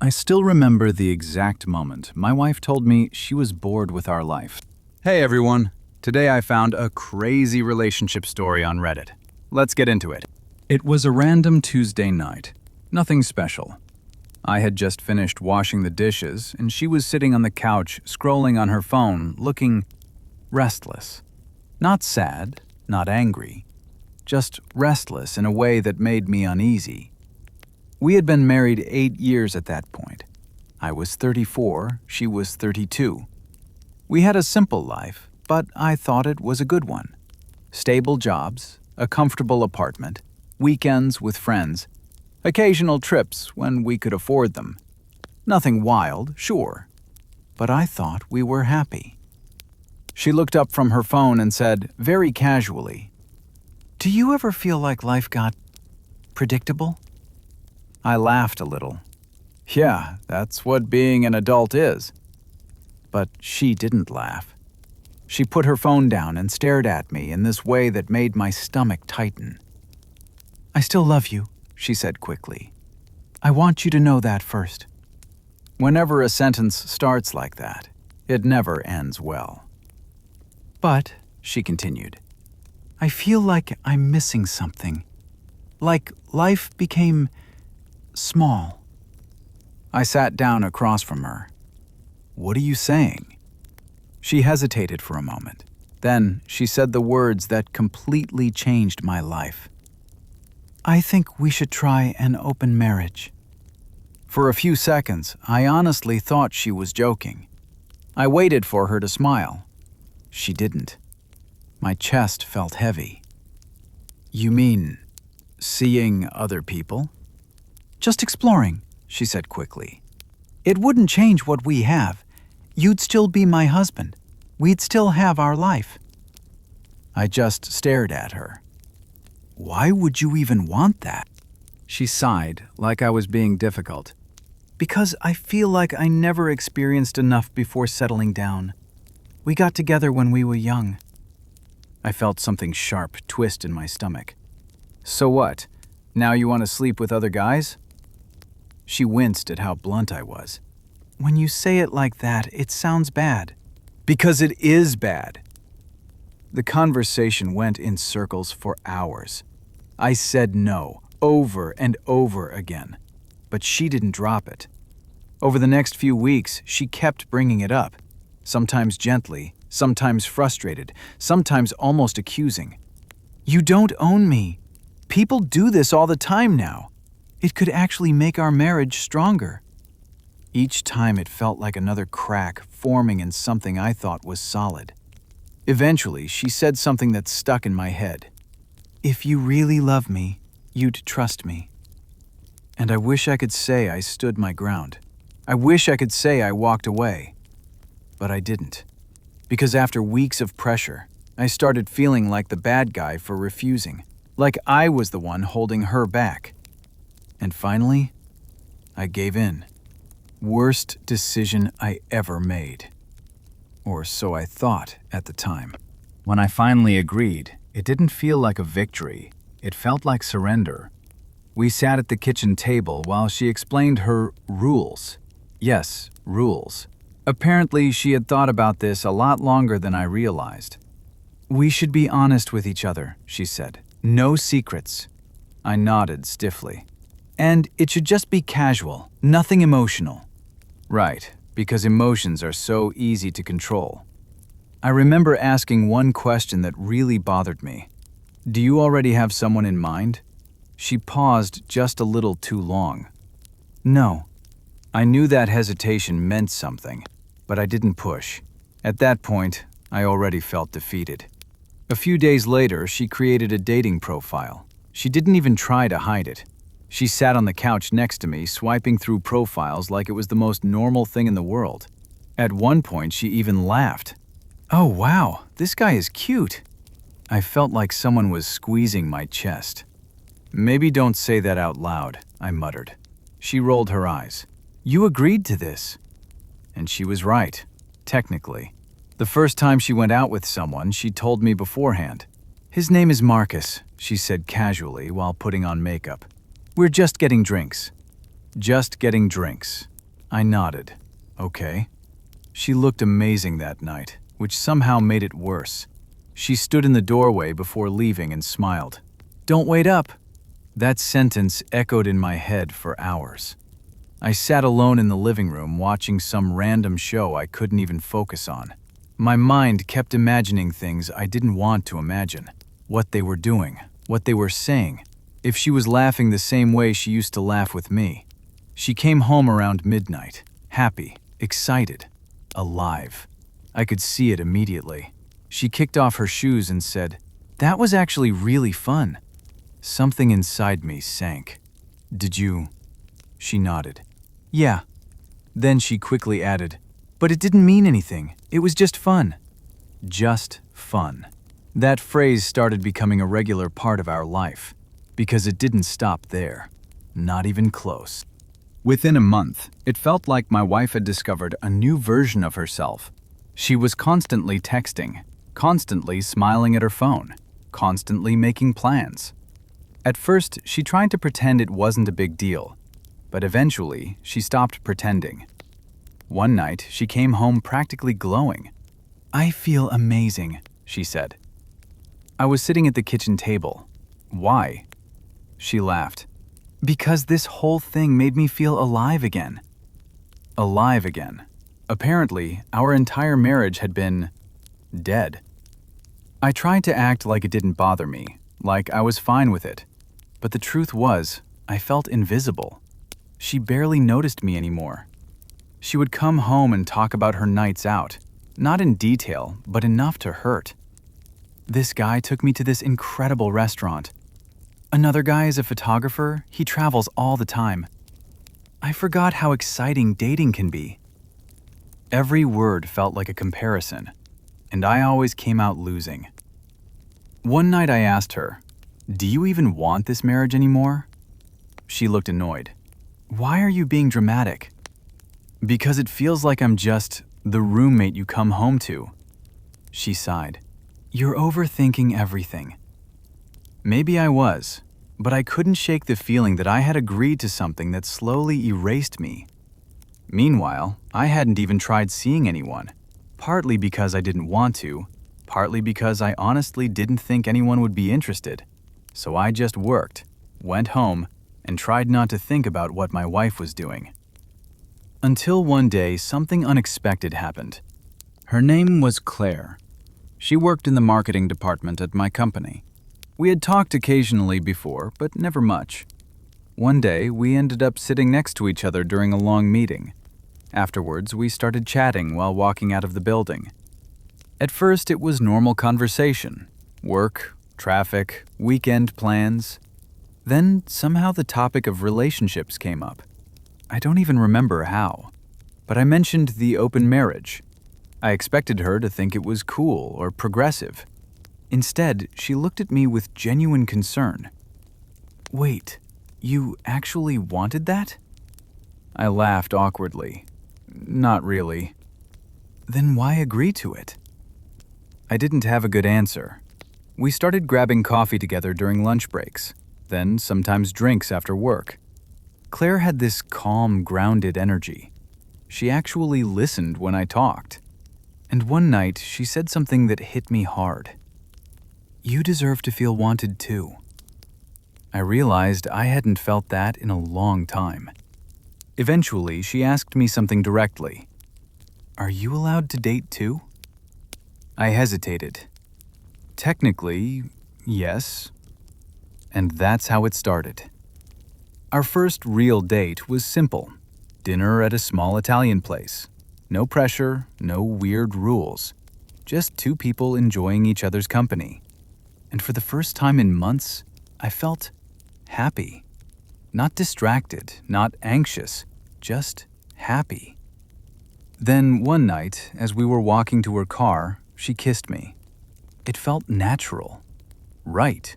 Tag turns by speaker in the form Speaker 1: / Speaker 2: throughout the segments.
Speaker 1: I still remember the exact moment my wife told me she was bored with our life. Hey everyone, today I found a crazy relationship story on Reddit. Let's get into it. It was a random Tuesday night. Nothing special. I had just finished washing the dishes and she was sitting on the couch scrolling on her phone, looking restless. Not sad, not angry, just restless in a way that made me uneasy. We had been married 8 years at that point. I was 34, she was 32. We had a simple life, but I thought it was a good one. Stable jobs, a comfortable apartment, weekends with friends, occasional trips when we could afford them. Nothing wild, sure, but I thought we were happy. She looked up from her phone and said, very casually, "Do you ever feel like life got predictable?" I laughed a little. Yeah, that's what being an adult is. But she didn't laugh. She put her phone down and stared at me in this way that made my stomach tighten. "I still love you," she said quickly. "I want you to know that first." Whenever a sentence starts like that, it never ends well. "But," she continued, "I feel like I'm missing something. Like life became small." I sat down across from her. "What are you saying?" She hesitated for a moment. Then she said the words that completely changed my life. "I think we should try an open marriage." For a few seconds, I honestly thought she was joking. I waited for her to smile. She didn't. My chest felt heavy. "You mean seeing other people?" "Just exploring," she said quickly. "It wouldn't change what we have. You'd still be my husband. We'd still have our life." I just stared at her. "Why would you even want that?" She sighed, like I was being difficult. "Because I feel like I never experienced enough before settling down. We got together when we were young." I felt something sharp twist in my stomach. "So what? Now you want to sleep with other guys?" She winced at how blunt I was. "When you say it like that, it sounds bad." "Because it is bad." The conversation went in circles for hours. I said no, over and over again, but she didn't drop it. Over the next few weeks, she kept bringing it up, sometimes gently, sometimes frustrated, sometimes almost accusing. "You don't own me. People do this all the time now. It could actually make our marriage stronger." Each time it felt like another crack forming in something I thought was solid. Eventually, she said something that stuck in my head. "If you really love me, you'd trust me." And I wish I could say I stood my ground. I wish I could say I walked away. But I didn't. Because after weeks of pressure, I started feeling like the bad guy for refusing, like I was the one holding her back. And finally, I gave in. Worst decision I ever made. Or so I thought at the time. When I finally agreed, it didn't feel like a victory. It felt like surrender. We sat at the kitchen table while she explained her rules. Yes, rules. Apparently, she had thought about this a lot longer than I realized. "We should be honest with each other," she said. "No secrets." I nodded stiffly. "And it should just be casual, nothing emotional." Right, because emotions are so easy to control. I remember asking one question that really bothered me. "Do you already have someone in mind?" She paused just a little too long. "No." I knew that hesitation meant something, but I didn't push. At that point, I already felt defeated. A few days later, she created a dating profile. She didn't even try to hide it. She sat on the couch next to me, swiping through profiles like it was the most normal thing in the world. At one point, she even laughed. "Oh wow, this guy is cute." I felt like someone was squeezing my chest. "Maybe don't say that out loud," I muttered. She rolled her eyes. "You agreed to this." And she was right, technically. The first time she went out with someone, she told me beforehand. "His name is Marcus," she said casually while putting on makeup. "We're just getting drinks." Just getting drinks. I nodded. Okay. She looked amazing that night, which somehow made it worse. She stood in the doorway before leaving and smiled. "Don't wait up!" That sentence echoed in my head for hours. I sat alone in the living room watching some random show I couldn't even focus on. My mind kept imagining things I didn't want to imagine. What they were doing, what they were saying, if she was laughing the same way she used to laugh with me. She came home around midnight, happy, excited, alive. I could see it immediately. She kicked off her shoes and said, "That was actually really fun." Something inside me sank. "Did you?" She nodded. "Yeah." Then she quickly added, "But it didn't mean anything. It was just fun." Just fun. That phrase started becoming a regular part of our life, because it didn't stop there. Not even close. Within a month, it felt like my wife had discovered a new version of herself. She was constantly texting, constantly smiling at her phone, constantly making plans. At first, she tried to pretend it wasn't a big deal, but eventually, she stopped pretending. One night, she came home practically glowing. "I feel amazing," she said. I was sitting at the kitchen table. "Why?" She laughed. "Because this whole thing made me feel alive again." Alive again. Apparently, our entire marriage had been dead. I tried to act like it didn't bother me, like I was fine with it. But the truth was, I felt invisible. She barely noticed me anymore. She would come home and talk about her nights out, not in detail, but enough to hurt. "This guy took me to this incredible restaurant. Another guy is a photographer, he travels all the time. I forgot how exciting dating can be." Every word felt like a comparison, and I always came out losing. One night I asked her, "Do you even want this marriage anymore?" She looked annoyed. "Why are you being dramatic?" "Because it feels like I'm just the roommate you come home to." She sighed. "You're overthinking everything." Maybe I was, but I couldn't shake the feeling that I had agreed to something that slowly erased me. Meanwhile, I hadn't even tried seeing anyone, partly because I didn't want to, partly because I honestly didn't think anyone would be interested. So I just worked, went home, and tried not to think about what my wife was doing. Until one day, something unexpected happened. Her name was Claire. She worked in the marketing department at my company. We had talked occasionally before, but never much. One day, we ended up sitting next to each other during a long meeting. Afterwards, we started chatting while walking out of the building. At first, it was normal conversation. Work, traffic, weekend plans. Then, somehow the topic of relationships came up. I don't even remember how, but I mentioned the open marriage. I expected her to think it was cool or progressive. Instead, she looked at me with genuine concern. "Wait, you actually wanted that?" I laughed awkwardly. "Not really." "Then why agree to it?" I didn't have a good answer. We started grabbing coffee together during lunch breaks, then sometimes drinks after work. Claire had this calm, grounded energy. She actually listened when I talked. And one night, she said something that hit me hard. "You deserve to feel wanted too." I realized I hadn't felt that in a long time. Eventually, she asked me something directly. "Are you allowed to date too?" I hesitated. Technically, yes. And that's how it started. Our first real date was simple. Dinner at a small Italian place. No pressure, no weird rules. Just two people enjoying each other's company. And for the first time in months, I felt happy. Not distracted, not anxious, just happy. Then one night, as we were walking to her car, she kissed me. It felt natural, right,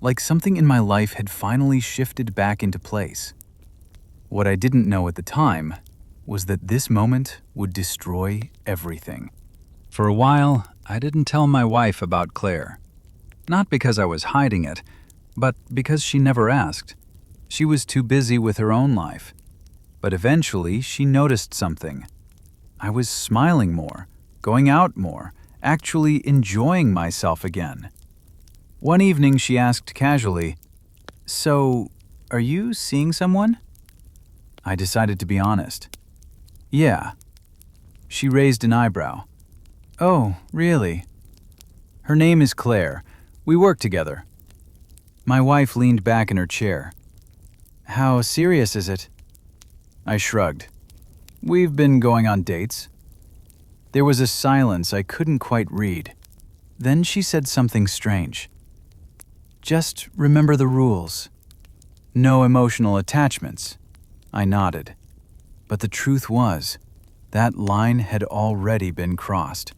Speaker 1: like something in my life had finally shifted back into place. What I didn't know at the time was that this moment would destroy everything. For a while, I didn't tell my wife about Claire. Not because I was hiding it, but because she never asked. She was too busy with her own life. But eventually, she noticed something. I was smiling more, going out more, actually enjoying myself again. One evening, she asked casually, "So, are you seeing someone?" I decided to be honest. "Yeah." She raised an eyebrow. "Oh, really?" "Her name is Claire. We work together." My wife leaned back in her chair. "How serious is it?" I shrugged. "We've been going on dates." There was a silence I couldn't quite read. Then she said something strange. "Just remember the rules. No emotional attachments." I nodded. But the truth was, that line had already been crossed.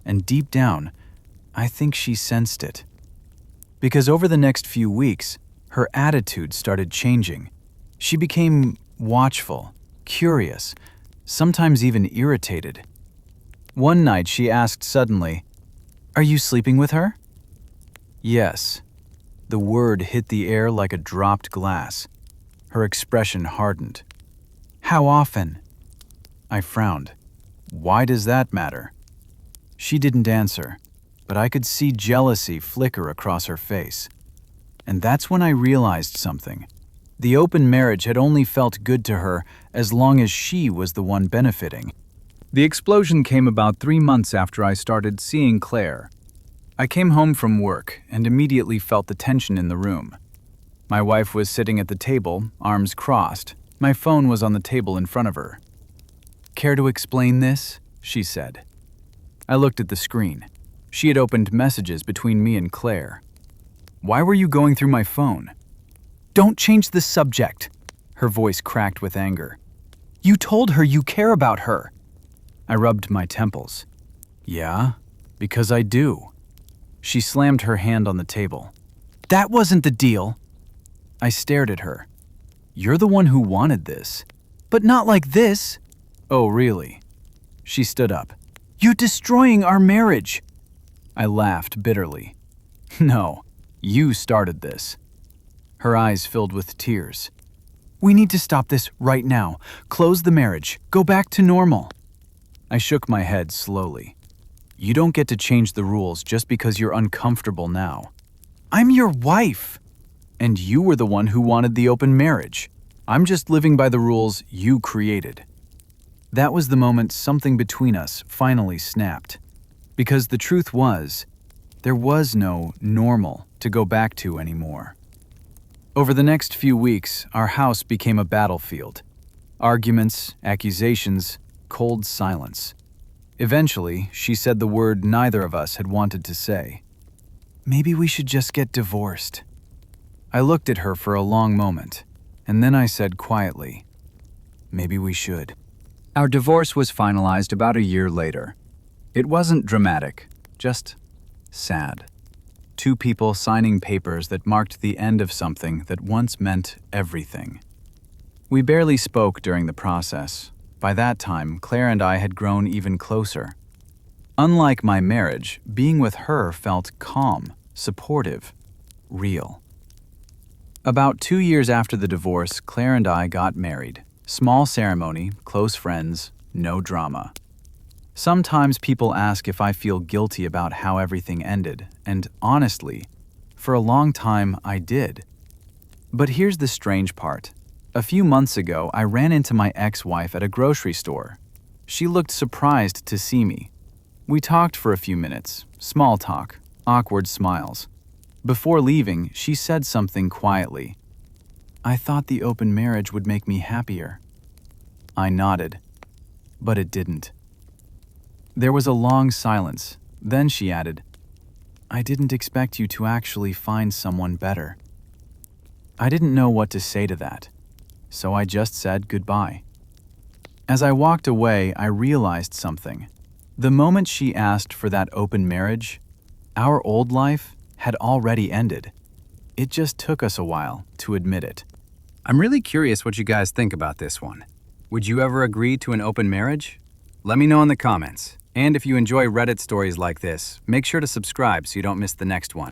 Speaker 1: And deep down, I think she sensed it. Because over the next few weeks, her attitude started changing. She became watchful, curious, sometimes even irritated. One night she asked suddenly, "Are you sleeping with her?" "Yes." The word hit the air like a dropped glass. Her expression hardened. "How often?" I frowned. "Why does that matter?" She didn't answer, but I could see jealousy flicker across her face. And that's when I realized something. The open marriage had only felt good to her as long as she was the one benefiting. The explosion came about 3 months after I started seeing Claire. I came home from work and immediately felt the tension in the room. My wife was sitting at the table, arms crossed. My phone was on the table in front of her. "Care to explain this?" she said. I looked at the screen. She had opened messages between me and Claire. "Why were you going through my phone?" "Don't change the subject." Her voice cracked with anger. "You told her you care about her." I rubbed my temples. "Yeah, because I do." She slammed her hand on the table. "That wasn't the deal." I stared at her. "You're the one who wanted this." "But not like this." "Oh, really?" She stood up. "You're destroying our marriage." I laughed bitterly. "No, you started this." Her eyes filled with tears. "We need to stop this right now. Close the marriage. Go back to normal." I shook my head slowly. "You don't get to change the rules just because you're uncomfortable now." "I'm your wife." "And you were the one who wanted the open marriage. I'm just living by the rules you created." That was the moment something between us finally snapped. Because the truth was, there was no normal to go back to anymore. Over the next few weeks, our house became a battlefield. Arguments, accusations, cold silence. Eventually, she said the word neither of us had wanted to say. "Maybe we should just get divorced." I looked at her for a long moment, and then I said quietly, "Maybe we should." Our divorce was finalized about a year later. It wasn't dramatic, just sad. Two people signing papers that marked the end of something that once meant everything. We barely spoke during the process. By that time, Claire and I had grown even closer. Unlike my marriage, being with her felt calm, supportive, real. About 2 years after the divorce, Claire and I got married. Small ceremony, close friends, no drama. Sometimes people ask if I feel guilty about how everything ended, and honestly, for a long time I did. But here's the strange part. A few months ago, I ran into my ex-wife at a grocery store. She looked surprised to see me. We talked for a few minutes, small talk, awkward smiles. Before leaving, she said something quietly. "I thought the open marriage would make me happier." I nodded, but it didn't. There was a long silence. Then she added, "I didn't expect you to actually find someone better." I didn't know what to say to that, so I just said goodbye. As I walked away, I realized something. The moment she asked for that open marriage, our old life had already ended. It just took us a while to admit it. I'm really curious what you guys think about this one. Would you ever agree to an open marriage? Let me know in the comments. And if you enjoy Reddit stories like this, make sure to subscribe so you don't miss the next one.